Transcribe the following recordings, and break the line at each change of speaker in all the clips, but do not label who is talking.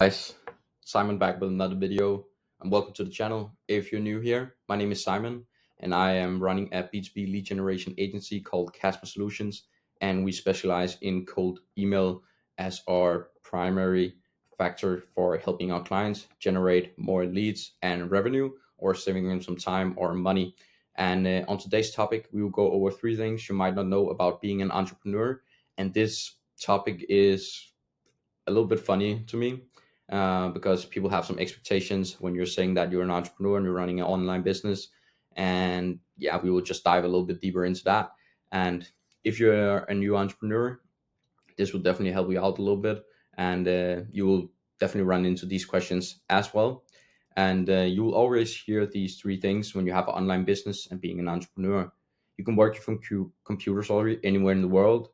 Guys, Simon back with another video and welcome to the channel. If you're new here, my name is Simon and I am running a B2B lead generation agency called CasmaSolutions, and we specialize in cold email as our primary factor for helping our clients generate more leads and revenue or saving them some time or money. And on today's topic, we will go over three things you might not know about being an entrepreneur. And this topic is a little bit funny to me because people have some expectations when you're saying that you're an entrepreneur and you're running an online business. And yeah, we will just dive a little bit deeper into that. And if you're a new entrepreneur, this will definitely help you out a little bit. And you will definitely run into these questions as well. And you will always hear these three things when you have an online business and being an entrepreneur. You can work from computers already anywhere in the world,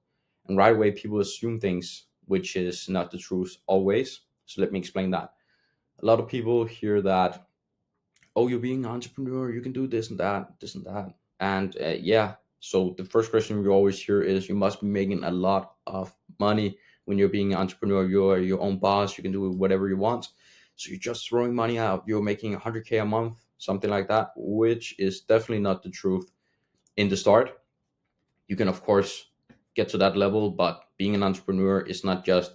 and right away people assume things which is not the truth always. So let me explain that. A lot of people hear that, oh, you're being an entrepreneur, you can do this and that. And yeah, so the first question we always hear is you must be making a lot of money when you're being an entrepreneur. You're your own boss, you can do whatever you want. So you're just throwing money out, you're making 100K a month, something like that, which is definitely not the truth in the start. You can, of course, get to that level, but being an entrepreneur is not just,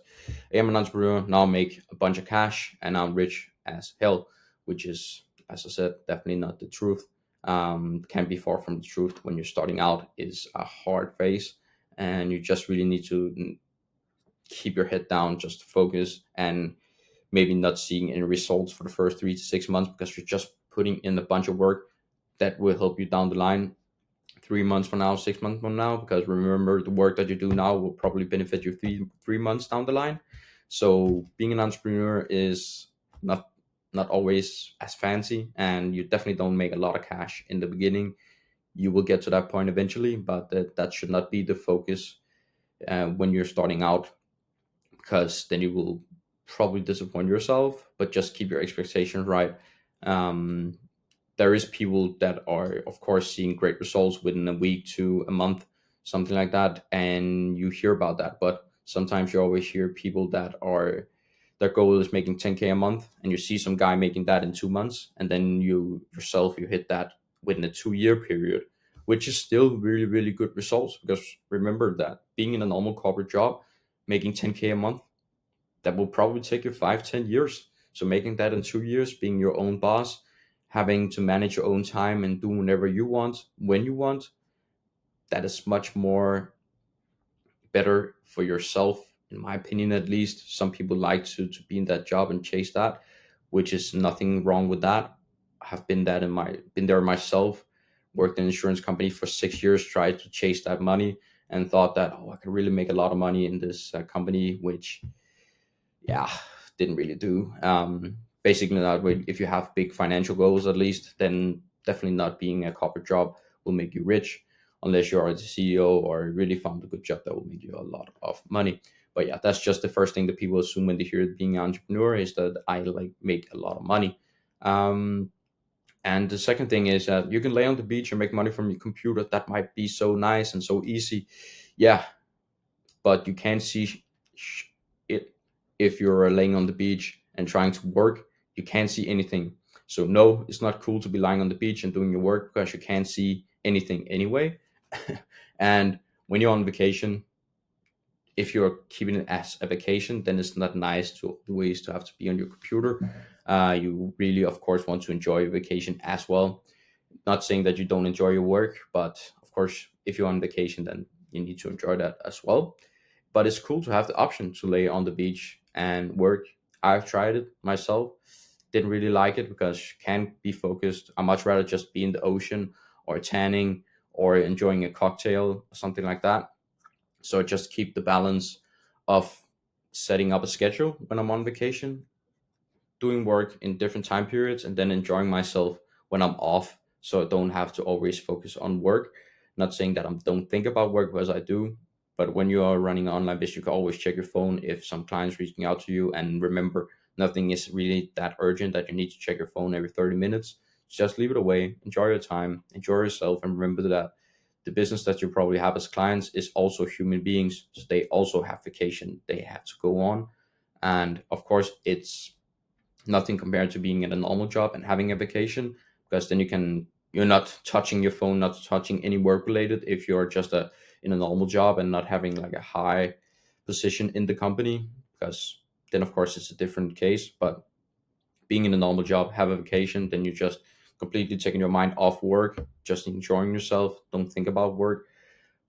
hey, I'm an entrepreneur, now I'll make a bunch of cash and I'm rich as hell, which is, as I said, definitely not the truth. Can be far from the truth. When you're starting out, is a hard phase, and you just really need to keep your head down, just focus, and maybe not seeing any results for the first 3 to 6 months because you're just putting in a bunch of work that will help you down the line 3 months from now, 6 months from now, because remember, the work that you do now will probably benefit you three months down the line. So being an entrepreneur is not always as fancy, and you definitely don't make a lot of cash in the beginning. You will get to that point eventually, but that should not be the focus when you're starting out, because then you will probably disappoint yourself. But just keep your expectations right. Um, there is people that are, of course, seeing great results within a week to a month, something like that, and you hear about that. But sometimes you always hear people that are, their goal is making 10K a month, and you see some guy making that in 2 months, and then you yourself, you hit that within a 2 year period, which is still really, really good results. Because remember that being in a normal corporate job, making 10K a month, that will probably take you 5, 10 years. So making that in 2 years, being your own boss, having to manage your own time and do whatever you want when you want, that is much more better for yourself, in my opinion. At least some people like to be in that job and chase that, which is nothing wrong with that. I have been there myself. Worked in an insurance company for 6 years, tried to chase that money and thought that, oh, I could really make a lot of money in this company, which, yeah, didn't really do. Basically, that way, if you have big financial goals, at least, then definitely not being a corporate job will make you rich, unless you're the CEO or really found a good job that will make you a lot of money. But yeah, that's just the first thing that people assume when they hear being an entrepreneur, is that I like make a lot of money. Um, and the second thing is that you can lay on the beach and make money from your computer. That might be so nice and so easy. Yeah, but you can't see it if you're laying on the beach and trying to work. You can't see anything. So no, it's not cool to be lying on the beach and doing your work because you can't see anything anyway. And when you're on vacation, if you're keeping it as a vacation, then it's not nice to always to have to be on your computer. You really, of course, want to enjoy your vacation as well. Not saying that you don't enjoy your work, but of course, if you're on vacation, then you need to enjoy that as well. But it's cool to have the option to lay on the beach and work. I've tried it myself, didn't really like it because you can't be focused. I much rather just be in the ocean or tanning or enjoying a cocktail or something like that. So I just keep the balance of setting up a schedule when I'm on vacation, doing work in different time periods, and then enjoying myself when I'm off. So I don't have to always focus on work. Not saying that I don't think about work, because I do. But when you are running an online business, you can always check your phone if some clients reaching out to you. And remember, nothing is really that urgent that you need to check your phone every 30 minutes. Just leave it away, enjoy your time, enjoy yourself, and remember that the business that you probably have as clients is also human beings. So they also have vacation they have to go on. And of course, it's nothing compared to being in a normal job and having a vacation, because then you're not touching your phone, not touching any work related if you're just in a normal job and not having like a high position in the company, because then of course it's a different case. But being in a normal job, have a vacation, then you just completely taking your mind off work, just enjoying yourself, don't think about work.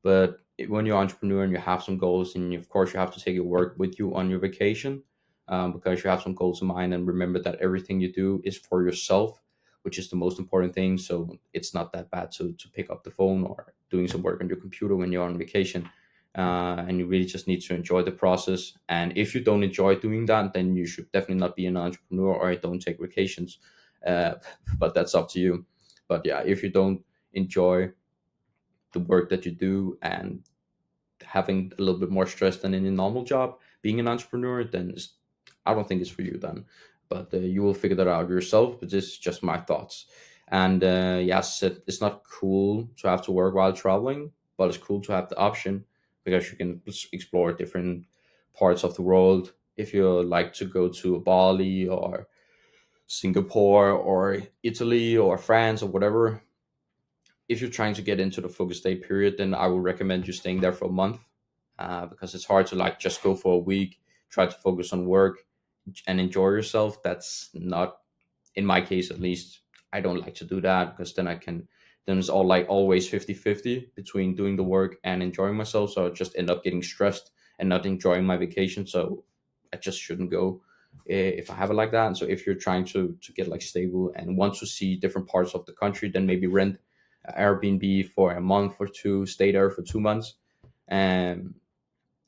But when you're an entrepreneur and you have some goals, and of course you have to take your work with you on your vacation, because you have some goals in mind, and remember that everything you do is for yourself, which is the most important thing. So it's not that bad to pick up the phone or doing some work on your computer when you're on vacation. And you really just need to enjoy the process. And if you don't enjoy doing that, then you should definitely not be an entrepreneur, or don't take vacations. Uh, but that's up to you. But yeah, if you don't enjoy the work that you do and having a little bit more stress than in a normal job, being an entrepreneur, then I don't think it's for you then. But you will figure that out yourself. But this is just my thoughts. And yes, it's not cool to have to work while traveling, but it's cool to have the option, because you can explore different parts of the world. If you like to go to Bali or Singapore or Italy or France or whatever, if you're trying to get into the focus day period, then I would recommend you staying there for a month, because it's hard to like just go for a week, try to focus on work and enjoy yourself. That's not, in my case at least, I don't like to do that, because then it's all like always 50-50 between doing the work and enjoying myself. So I just end up getting stressed and not enjoying my vacation. So I just shouldn't go if I have it like that. And so if you're trying to get like stable and want to see different parts of the country, then maybe rent a Airbnb for a month or two, stay there for 2 months. And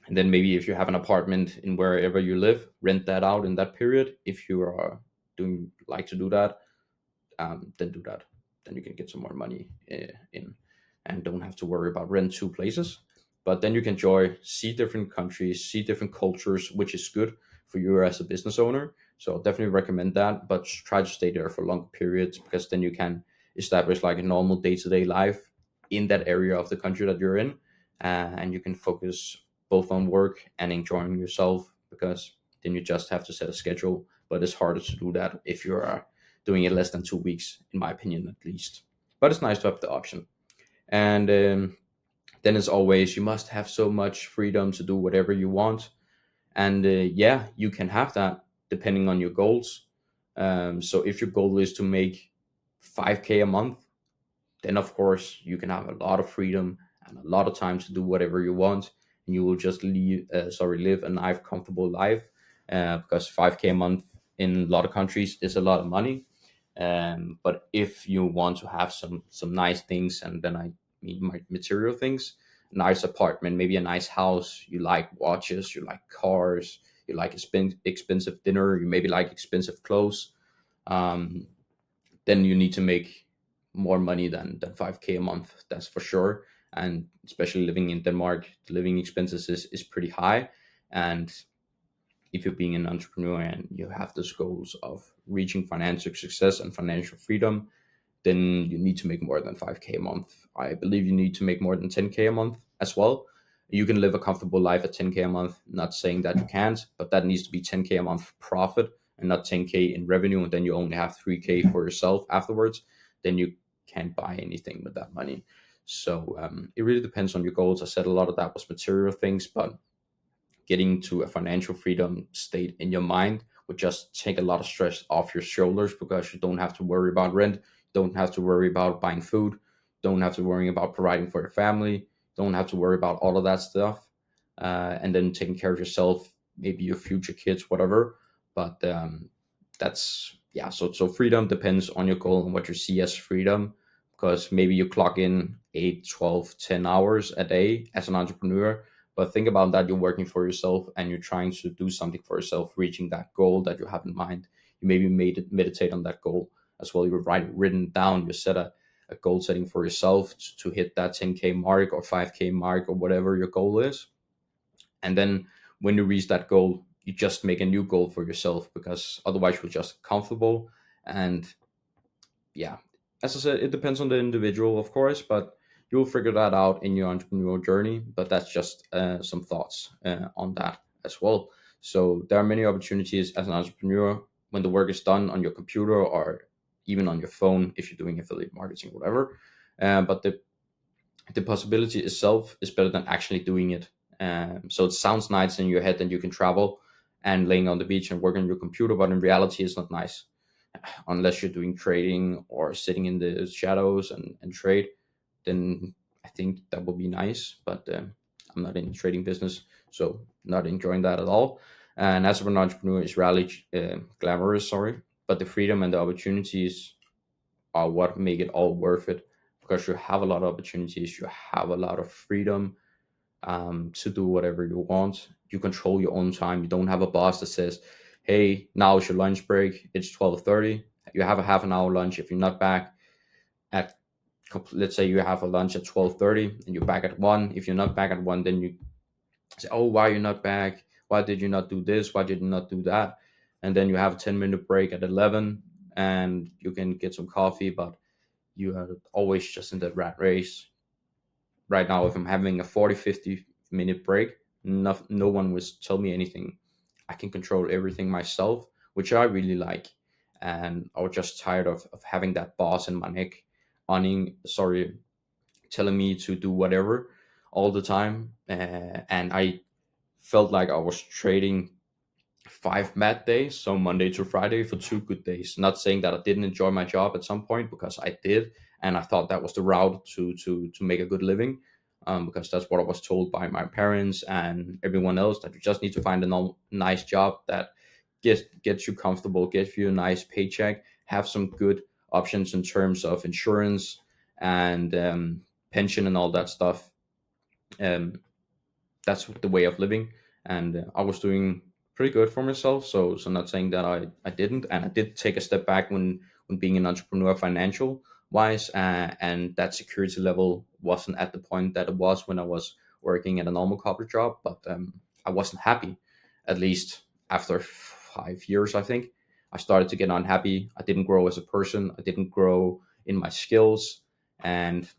and then maybe if you have an apartment in wherever you live, rent that out in that period. If you are doing like to do that, then do that. Then you can get some more money in, and don't have to worry about rent two places. But then you can enjoy, see different countries, see different cultures, which is good for you as a business owner. So I'll definitely recommend that. But try to stay there for long periods, because then you can establish like a normal day to day life in that area of the country that you're in, and you can focus both on work and enjoying yourself, because then you just have to set a schedule. But it's harder to do that if you're doing it less than 2 weeks, in my opinion, at least. But it's nice to have the option. And then, as always, you must have so much freedom to do whatever you want. And yeah, you can have that depending on your goals. So if your goal is to make 5K a month, then of course you can have a lot of freedom and a lot of time to do whatever you want, and you will just live a nice, comfortable life. Because 5K a month in a lot of countries is a lot of money. But if you want to have some nice things, and then I mean my material things, nice apartment, maybe a nice house, you like watches, you like cars, you like expensive dinner, you maybe like expensive clothes, um, then you need to make more money than 5K a month, that's for sure. And especially living in Denmark, the living expenses is pretty high. And if you're being an entrepreneur and you have those goals of reaching financial success and financial freedom, then you need to make more than 5K a month. I believe you need to make more than 10K a month as well. You can live a comfortable life at 10K a month, not saying that you can't, but that needs to be 10K a month profit and not 10K in revenue. And then you only have 3K for yourself afterwards. Then you can't buy anything with that money. So it really depends on your goals. I said a lot of that was material things, but getting to a financial freedom state in your mind would just take a lot of stress off your shoulders, because you don't have to worry about rent, don't have to worry about buying food, don't have to worry about providing for your family, don't have to worry about all of that stuff, and then taking care of yourself, maybe your future kids, whatever. But that's yeah. So freedom depends on your goal and what you see as freedom, because maybe you clock in 8, 12, 10 hours a day as an entrepreneur, but think about that, you're working for yourself and you're trying to do something for yourself, reaching that goal that you have in mind. You maybe meditate on that goal as well. You write it written down. You set a goal setting for yourself to hit that 10K mark or 5K mark or whatever your goal is. And then when you reach that goal, you just make a new goal for yourself, because otherwise you're just comfortable. And yeah, as I said, it depends on the individual, of course, but you'll figure that out in your entrepreneurial journey. But that's just some thoughts on that as well. So there are many opportunities as an entrepreneur when the work is done on your computer or even on your phone if you're doing affiliate marketing or whatever. But the possibility itself is better than actually doing it. So it sounds nice in your head that you can travel and laying on the beach and work on your computer, but in reality, it's not nice unless you're doing trading or sitting in the shadows and trade. Then I think that would be nice, but I'm not in the trading business, so not enjoying that at all. And as an entrepreneur, it's rarely glamorous, sorry, but the freedom and the opportunities are what make it all worth it, because you have a lot of opportunities, you have a lot of freedom to do whatever you want. You control your own time. You don't have a boss that says, "Hey, now it's your lunch break. It's 12:30. You have a half an hour lunch. If you're not back at, let's say you have a lunch at 12:30 and you're back at 1. If you're not back at 1, then you say, oh, why are you not back? Why did you not do this? Why did you not do that?" And then you have a 10-minute break at 11 and you can get some coffee, but you are always just in that rat race. Right now, if I'm having a 40, 50-minute break, no one will tell me anything. I can control everything myself, which I really like. And I was just tired of having that boss in my neck, telling me to do whatever all the time. And I felt like I was trading 5 bad days, so Monday to Friday, for 2 good days. Not saying that I didn't enjoy my job at some point, because I did, and I thought that was the route to make a good living, because that's what I was told by my parents and everyone else, that you just need to find a nice job that gets you comfortable, gets you a nice paycheck, have some good options in terms of insurance and pension and all that stuff. Um, that's the way of living, and I was doing pretty good for myself. So not saying that I didn't, and I did take a step back when being an entrepreneur financial wise, and that security level wasn't at the point that it was when I was working at a normal corporate job. But I wasn't happy. At least after 5 years, I think I started to get unhappy. I didn't grow as a person. I didn't grow in my skills, and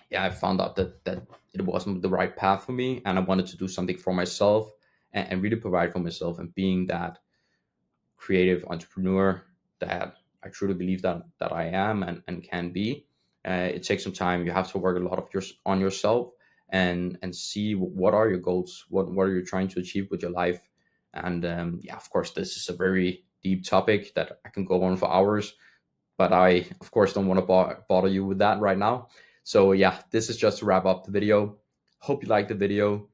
yeah, I found out that it wasn't the right path for me, and I wanted to do something for myself, and really provide for myself, and being that creative entrepreneur that I truly believe that I am and can be. It takes some time. You have to work a lot of on yourself, and see what are your goals, what are you trying to achieve with your life. And yeah, of course, this is a very deep topic that I can go on for hours, but I, of course, don't want to bother you with that right now. So yeah, this is just to wrap up the video. Hope you liked the video.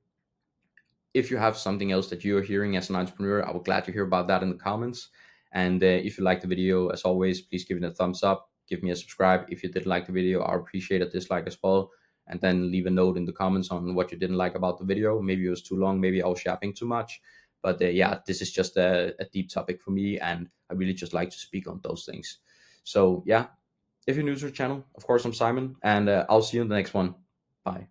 If you have something else that you're hearing as an entrepreneur, I would glad to hear about that in the comments. And if you like the video, as always, please give it a thumbs up. Give me a subscribe. If you did like the video, I appreciate a dislike as well. And then leave a note in the comments on what you didn't like about the video. Maybe it was too long. Maybe I was yapping too much. But yeah, this is just a deep topic for me, and I really just like to speak on those things. So yeah, if you're new to the channel, of course, I'm Simon, and I'll see you in the next one. Bye.